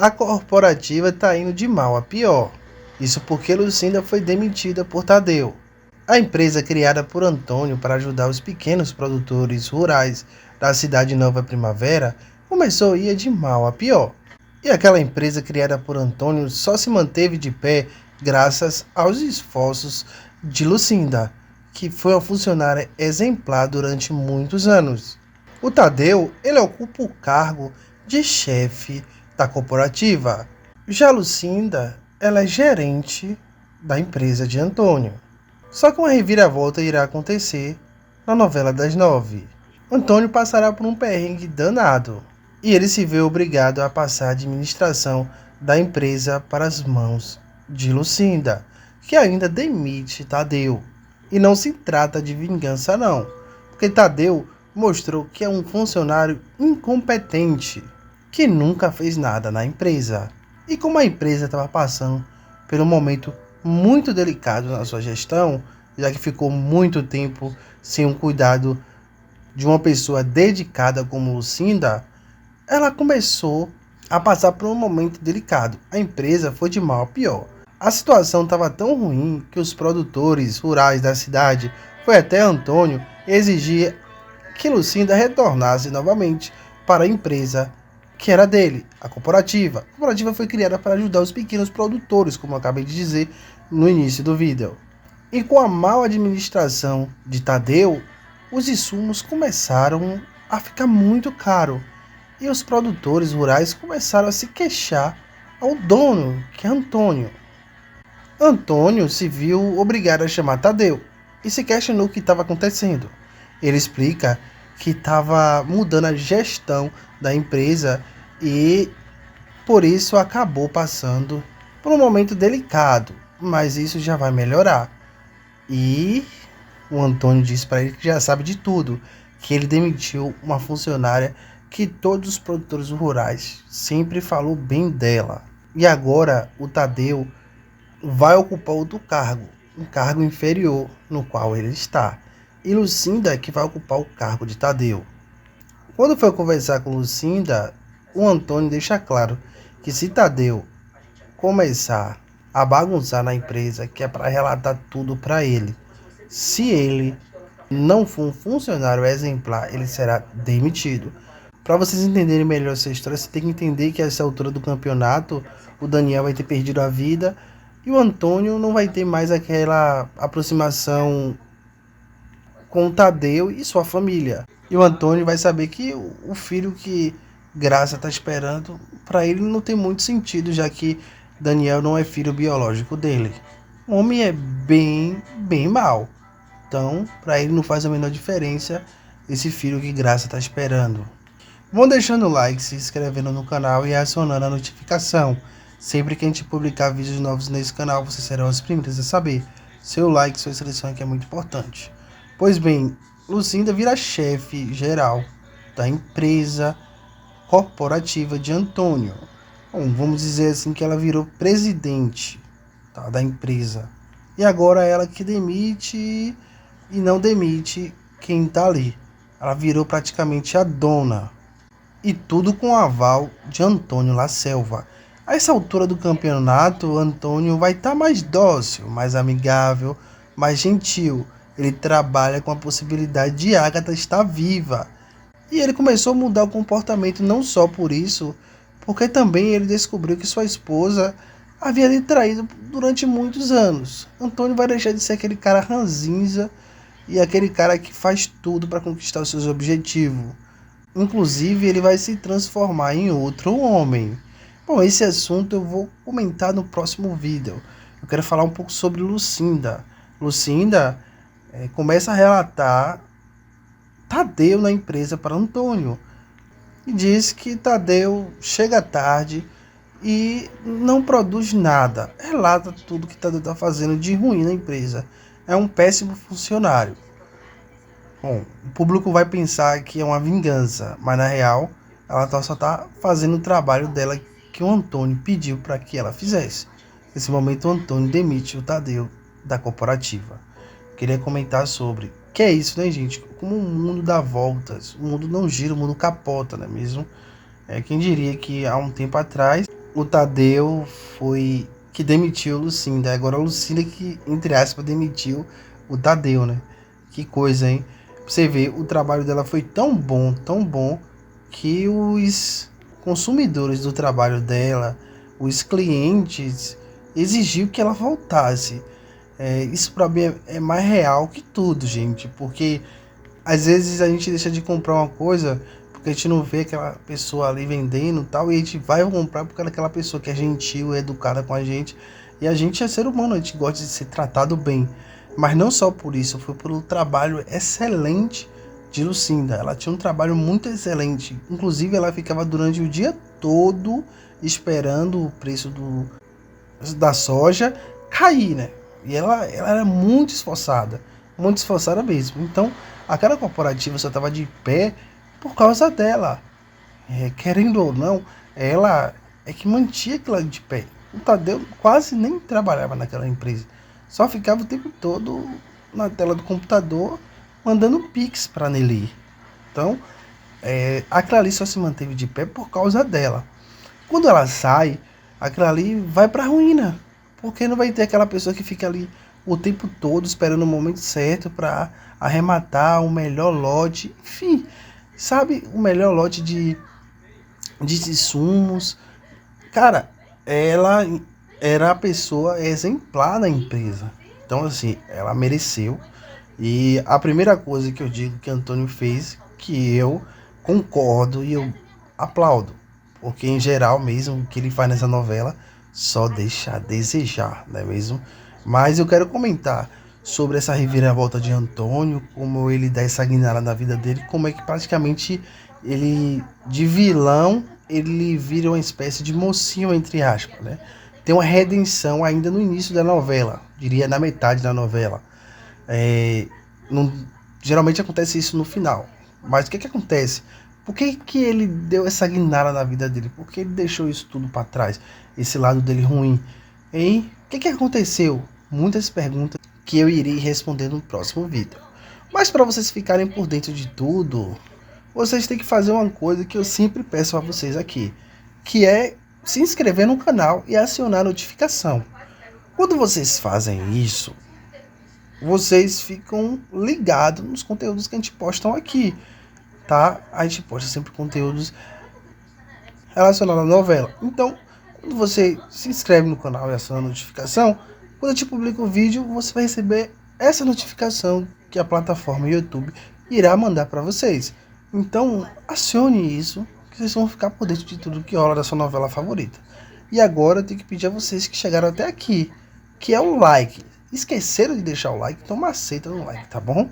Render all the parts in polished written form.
A corporativa está indo de mal a pior. Isso porque Lucinda foi demitida por Tadeu. A empresa criada por Antônio para ajudar os pequenos produtores rurais da cidade Nova Primavera começou a ir de mal a pior. E aquela empresa criada por Antônio só se manteve de pé graças aos esforços de Lucinda, que foi uma funcionária exemplar durante muitos anos. O Tadeu, ele ocupa o cargo de chefe da corporativa. Já Lucinda, ela é gerente da empresa de Antônio. Só que uma reviravolta irá acontecer na novela das 9. Antônio passará por um perrengue danado e ele se vê obrigado a passar a administração da empresa para as mãos de Lucinda, que ainda demite Tadeu. E não se trata de vingança não, porque Tadeu mostrou que é um funcionário incompetente, que nunca fez nada na empresa. E como a empresa estava passando por um momento muito delicado na sua gestão, já que ficou muito tempo sem um cuidado de uma pessoa dedicada como Lucinda, ela começou a passar por um momento delicado. A empresa foi de mal a pior. A situação estava tão ruim que os produtores rurais da cidade foi até Antônio exigir que Lucinda retornasse novamente para a empresa que era dele, a corporativa. A corporativa foi criada para ajudar os pequenos produtores, como eu acabei de dizer no início do vídeo. E com a mal administração de Tadeu, os insumos começaram a ficar muito caros. E os produtores rurais começaram a se queixar ao dono, que é Antônio. Antônio se viu obrigado a chamar Tadeu e se questionou o que estava acontecendo. Ele explica que estava mudando a gestão da empresa e por isso acabou passando por um momento delicado, mas isso já vai melhorar. E o Antônio disse para ele que já sabe de tudo, que ele demitiu uma funcionária que todos os produtores rurais sempre falou bem dela. E agora o Tadeu vai ocupar outro cargo, um cargo inferior no qual ele está. E Lucinda que vai ocupar o cargo de Tadeu. Quando foi conversar com Lucinda, o Antônio deixa claro que se Tadeu começar a bagunçar na empresa, que é para relatar tudo para ele, se ele não for um funcionário exemplar, ele será demitido. Para vocês entenderem melhor essa história, você tem que entender que a essa altura do campeonato, o Daniel vai ter perdido a vida e o Antônio não vai ter mais aquela aproximação com o Tadeu e sua família. E o Antônio vai saber que o filho que Graça está esperando, para ele não tem muito sentido, já que Daniel não é filho biológico dele. O homem é bem mau. Então, para ele não faz a menor diferença esse filho que Graça está esperando. Vão deixando o like, se inscrevendo no canal e acionando a notificação. Sempre que a gente publicar vídeos novos nesse canal, vocês serão os primeiros a saber. Seu like, sua inscrição aqui é muito importante. Pois bem, Lucinda vira chefe geral da empresa corporativa de Antônio. Bom, vamos dizer assim que ela virou presidente, tá, da empresa. E agora ela que demite e não demite quem está ali. Ela virou praticamente a dona. E tudo com o aval de Antônio La Selva. A essa altura do campeonato, Antônio vai estar mais dócil, mais amigável, mais gentil. Ele trabalha com a possibilidade de Agatha estar viva. E ele começou a mudar o comportamento não só por isso, porque também ele descobriu que sua esposa havia lhe traído durante muitos anos. Antônio vai deixar de ser aquele cara ranzinza e aquele cara que faz tudo para conquistar os seus objetivos. Inclusive, ele vai se transformar em outro homem. Bom, esse assunto eu vou comentar no próximo vídeo. Eu quero falar um pouco sobre Lucinda. Lucinda começa a relatar Tadeu na empresa para Antônio. E diz que Tadeu chega tarde e não produz nada. Relata tudo que Tadeu está fazendo de ruim na empresa. É um péssimo funcionário. Bom, o público vai pensar que é uma vingança, mas na real ela só está fazendo o trabalho dela que o Antônio pediu para que ela fizesse. Nesse momento o Antônio demite o Tadeu da corporativa. Queria comentar sobre que é isso, né, gente? Como o mundo dá voltas, o mundo não gira, o mundo capota, não é mesmo? Quem diria que há um tempo atrás o Tadeu foi que demitiu o Lucinda. Agora a Lucinda que, entre aspas, demitiu o Tadeu, né? Que coisa, hein? Pra você ver, o trabalho dela foi tão bom, que os consumidores do trabalho dela, os clientes, exigiu que ela voltasse. Isso pra mim é mais real que tudo, gente, porque às vezes a gente deixa de comprar uma coisa porque a gente não vê aquela pessoa ali vendendo e tal, e a gente vai comprar porque aquela pessoa que é gentil, é educada com a gente. E a gente é ser humano, a gente gosta de ser tratado bem. Mas não só por isso, foi pelo trabalho excelente de Lucinda. Ela tinha um trabalho muito excelente. Inclusive, ela ficava durante o dia todo esperando o preço da soja cair, né? E ela era muito esforçada mesmo. Então, aquela corporativa só estava de pé por causa dela. Querendo ou não, ela é que mantinha aquilo de pé. O Tadeu quase nem trabalhava naquela empresa. Só ficava o tempo todo na tela do computador mandando pix para Nelly. Então, aquela ali só se manteve de pé por causa dela. Quando ela sai, aquilo ali vai pra ruína. Porque não vai ter aquela pessoa que fica ali o tempo todo esperando o momento certo para arrematar o melhor lote. Enfim, sabe, o melhor lote de insumos. Cara, ela era a pessoa exemplar da empresa. Então, assim, ela mereceu. E a primeira coisa que eu digo que Antônio fez, que eu concordo e eu aplaudo, porque em geral mesmo o que ele faz nessa novela só deixa a desejar, não é mesmo? Mas eu quero comentar sobre essa reviravolta de Antônio, como ele dá essa guinada na vida dele, como é que praticamente ele, de vilão, ele vira uma espécie de mocinho, entre aspas, né? Tem uma redenção ainda no início da novela, diria na metade da novela. É, não- Geralmente acontece isso no final. Mas o que acontece? Por que ele deu essa guinada na vida dele? Por que ele deixou isso tudo para trás? Esse lado dele ruim? Hein? O que aconteceu? Muitas perguntas que eu irei responder no próximo vídeo. Mas para vocês ficarem por dentro de tudo, vocês têm que fazer uma coisa que eu sempre peço a vocês aqui, que é se inscrever no canal e acionar a notificação. Quando vocês fazem isso, vocês ficam ligados nos conteúdos que a gente posta aqui, tá? A gente posta sempre conteúdos relacionados à novela. Então, quando você se inscreve no canal e aciona a notificação, quando a gente publica o vídeo, você vai receber essa notificação que a plataforma YouTube irá mandar para vocês. Então, acione isso, que vocês vão ficar por dentro de tudo que rola da sua novela favorita. E agora eu tenho que pedir a vocês que chegaram até aqui, que é o like. Esqueceram de deixar o like? Então maceta no like, tá bom?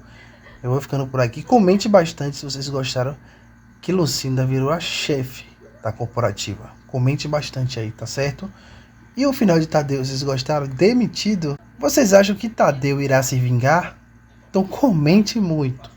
Eu vou ficando por aqui. Comente bastante se vocês gostaram que Lucinda virou a chefe da corporativa. Comente bastante aí, tá certo? E o final de Tadeu, vocês gostaram? Demitido? Vocês acham que Tadeu irá se vingar? Então comente muito.